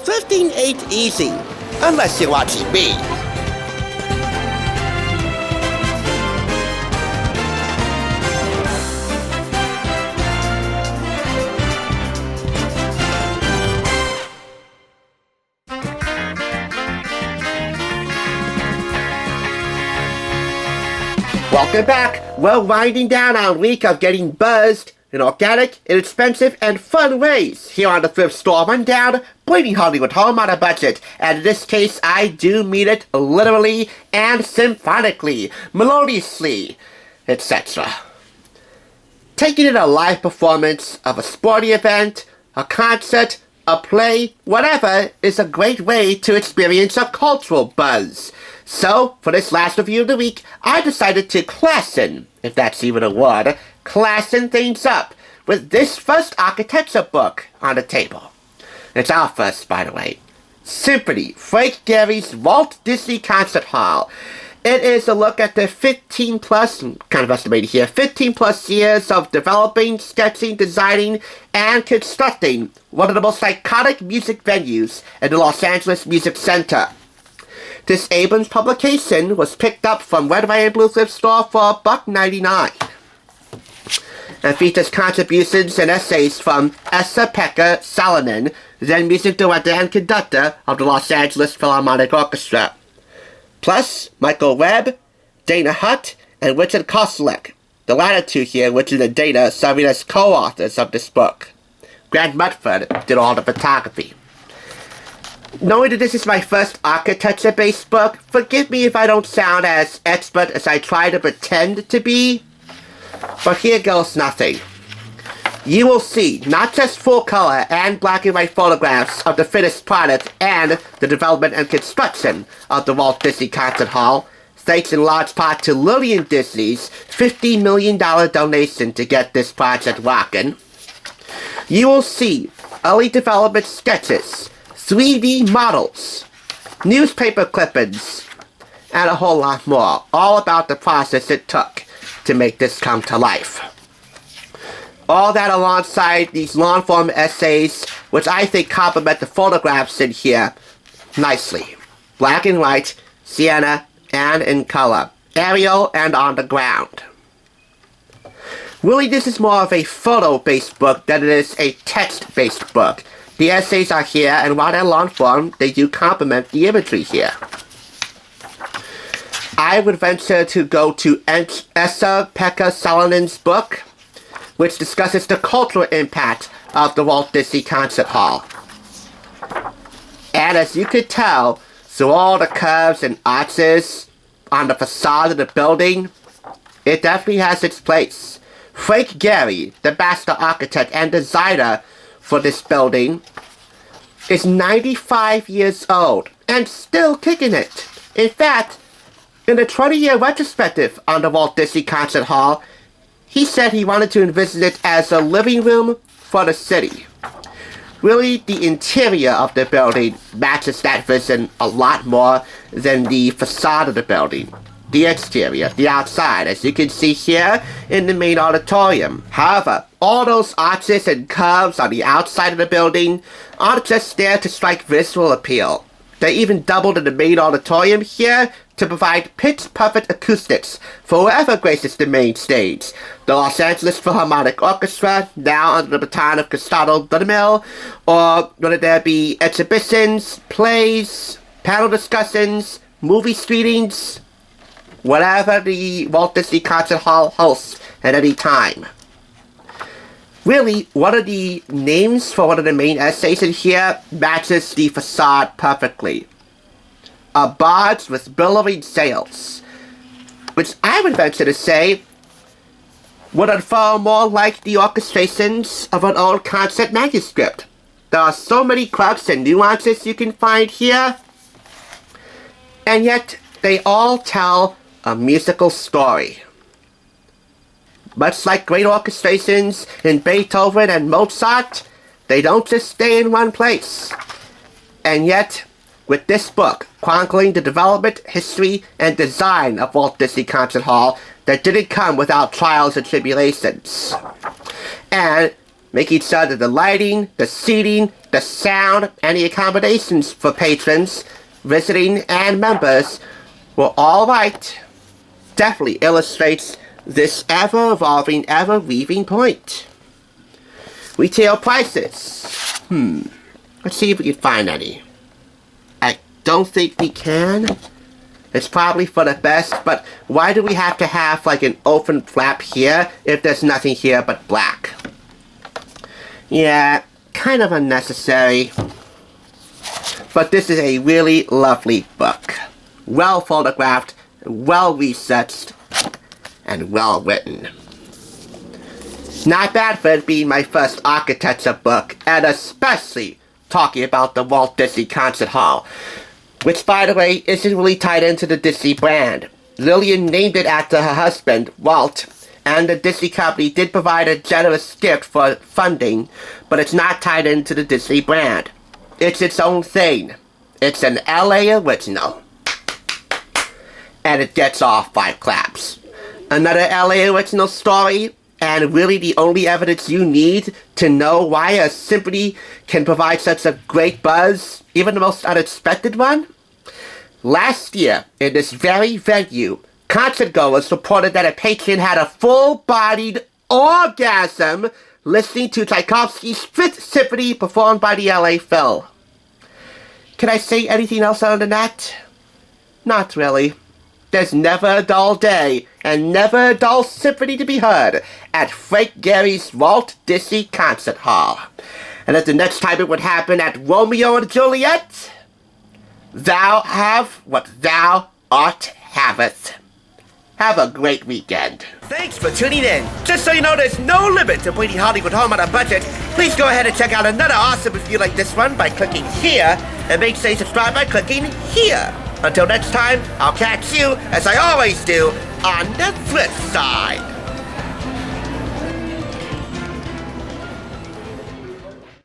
Thrifting ain't easy, unless you're watching me. Welcome back. We're winding down our week of getting buzzed in organic, inexpensive, and fun ways here on the Thrift Store Rundown, bringing Hollywood home on a budget. And in this case, I do mean it literally and symphonically, melodiously, etc. Taking in a live performance of a sporting event, a concert, a play, whatever, is a great way to experience a cultural buzz. So, for this last review of the week, I decided to classen, if that's even a word, classen things up with this first architecture book on the table. It's our first, by the way. Symphony, Frank Gehry's Walt Disney Concert Hall. It is a look at the 15 plus years of developing, sketching, designing, and constructing one of the most iconic music venues in the Los Angeles Music Center. This Abrams publication was picked up from Red, White, and Blue Thrift Store for $1.99 and features contributions and essays from Esa-Pekka Salonen, then music director and conductor of the Los Angeles Philharmonic Orchestra, plus Michael Webb, Dana Hutt, and Richard Koselleck, the latter two here, Richard and Dana, serving as co-authors of this book. Grant Mutford did all the photography. Knowing that this is my first architecture-based book, forgive me if I don't sound as expert as I try to pretend to be, but here goes nothing. You will see not just full-color and black and white photographs of the finished product and the development and construction of the Walt Disney Concert Hall, thanks in large part to Lillian Disney's $50 million donation to get this project rocking. You will see early development sketches, 3D models, newspaper clippings, and a whole lot more, all about the process it took to make this come to life. All that alongside these long-form essays, which I think complement the photographs in here nicely. Black and white, sienna, and in color, aerial and on the ground. Really, this is more of a photo-based book than it is a text-based book. The essays are here, and while they're long form, they do complement the imagery here. I would venture to go to Esa-Pekka Salonen's book, which discusses the cultural impact of the Walt Disney Concert Hall. And as you could tell, through all the curves and arches on the facade of the building, it definitely has its place. Frank Gehry, the master architect and designer for this building, is 95 years old and still kicking it. In fact, in a 20-year retrospective on the Walt Disney Concert Hall, he said he wanted to envision it as a living room for the city. Really, the interior of the building matches that vision a lot more than the facade of the building. The exterior, the outside, as you can see here in the main auditorium. However, all those arches and curves on the outside of the building aren't just there to strike visual appeal. They even doubled in the main auditorium here to provide pitch-perfect acoustics for whoever graces the main stage. The Los Angeles Philharmonic Orchestra, now under the baton of Gustavo Dudamel, or whether there be exhibitions, plays, panel discussions, movie screenings, whatever the Walt Disney Concert Hall hosts at any time. Really, one of the names for one of the main essays in here matches the facade perfectly. A barge with billowing sails, which I would venture to say would unfurl more like the orchestrations of an old concert manuscript. There are so many quirks and nuances you can find here, and yet they all tell a musical story. Much like great orchestrations in Beethoven and Mozart, they don't just stay in one place. And yet, with this book chronicling the development, history, and design of Walt Disney Concert Hall that didn't come without trials and tribulations, and making sure that the lighting, the seating, the sound, and the accommodations for patrons, visiting, and members were all right. Definitely illustrates this ever-evolving, ever-weaving point. Retail prices. Let's see if we can find any. I don't think we can. It's probably for the best, but why do we have to have like an open flap here if there's nothing here but black? Yeah, kind of unnecessary. But this is a really lovely book. Well photographed, well researched, and well written. Not bad for it being my first architecture book, and especially talking about the Walt Disney Concert Hall, which, by the way, isn't really tied into the Disney brand. Lillian named it after her husband, Walt, and the Disney company did provide a generous gift for funding, but it's not tied into the Disney brand. It's its own thing. It's an LA original. And it gets all 5 claps. Another LA original story, and really the only evidence you need to know why a symphony can provide such a great buzz, even the most unexpected one. Last year, in this very venue, concertgoers reported that a patron had a full-bodied orgasm listening to Tchaikovsky's Fifth Symphony performed by the LA Phil. Can I say anything else other than that? Not really. There's never a dull day and never a dull symphony to be heard at Frank Gehry's Walt Disney Concert Hall. And if the next time it would happen at Romeo and Juliet, thou have what thou art haveth. Have a great weekend. Thanks for tuning in. Just so you know, there's no limit to bringing Hollywood home on a budget. Please go ahead and check out another awesome review like this one by clicking here, and make sure you subscribe by clicking here. Until next time, I'll catch you, as I always do, on the flip side.